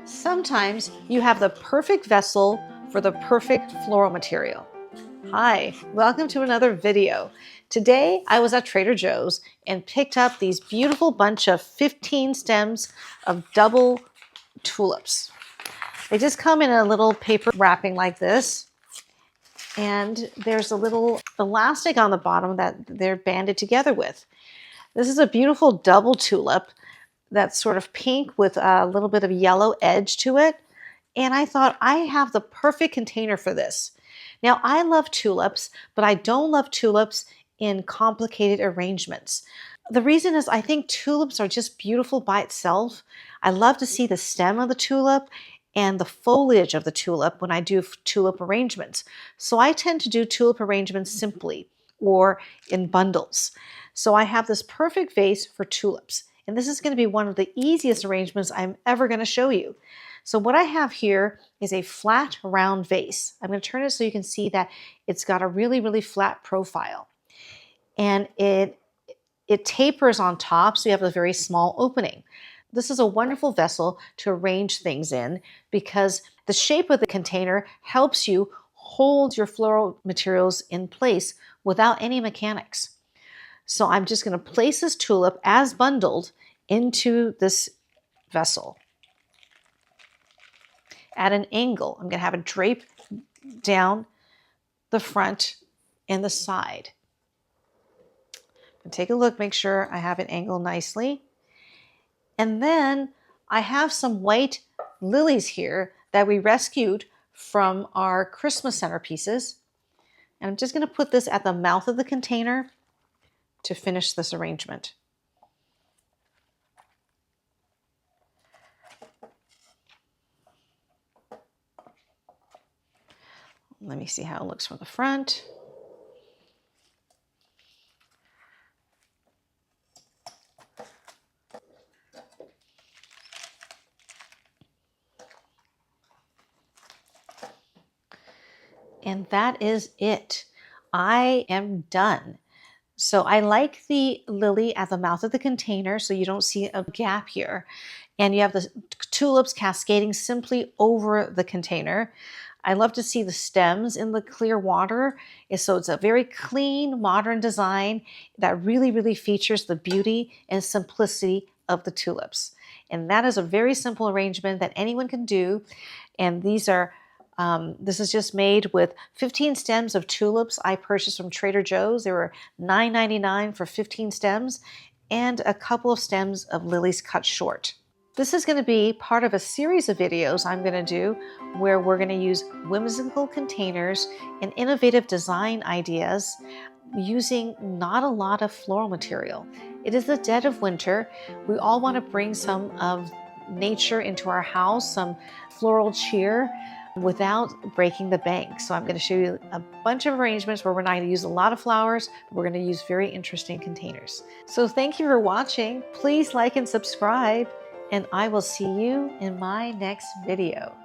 Sometimes you have the perfect vessel for the perfect floral material. Hi, welcome to another video. Today I was at Trader Joe's and picked up these beautiful bunch of 15 stems of double tulips. They just come in a little paper wrapping like this. And there's a little elastic on the bottom that they're banded together with. This is a beautiful double tulip that's sort of pink with a little bit of yellow edge to it. And I thought I have the perfect container for this. Now I love tulips, but I don't love tulips in complicated arrangements. The reason is I think tulips are just beautiful by itself. I love to see the stem of the tulip and the foliage of the tulip when I do tulip arrangements. So I tend to do tulip arrangements simply or in bundles. So I have this perfect vase for tulips. And this is going to be one of the easiest arrangements I'm ever going to show you. So what I have here is a flat round vase. I'm going to turn it so you can see that it's got a really flat profile. And it tapers on top, so you have a very small opening. This is a wonderful vessel to arrange things in because the shape of the container helps you hold your floral materials in place without any mechanics. So I'm just going to place this tulip as bundled into this vessel at an angle. I'm going to have it drape down the front and the side. And take a look, make sure I have it angled nicely. And then I have some white lilies here that we rescued from our Christmas centerpieces. And I'm just going to put this at the mouth of the container to finish this arrangement. Let me see how it looks from the front. And that is it. I am done. So I like the lily at the mouth of the container so you don't see a gap here. And you have the tulips cascading simply over the container. I love to see the stems in the clear water. So it's a very clean, modern design that really features the beauty and simplicity of the tulips. And that is a very simple arrangement that anyone can do. And these are this is just made with 15 stems of tulips I purchased from Trader Joe's. They were $9.99 for 15 stems and a couple of stems of lilies cut short. This is going to be part of a series of videos I'm going to do where we're going to use whimsical containers and innovative design ideas using not a lot of floral material. It is the dead of winter. We all want to bring some of nature into our house, some floral cheer, without breaking the bank. So I'm going to show you a bunch of arrangements where we're not going to use a lot of flowers, but we're going to use very interesting containers. So thank you for watching. Please like and subscribe, and I will see you in my next video.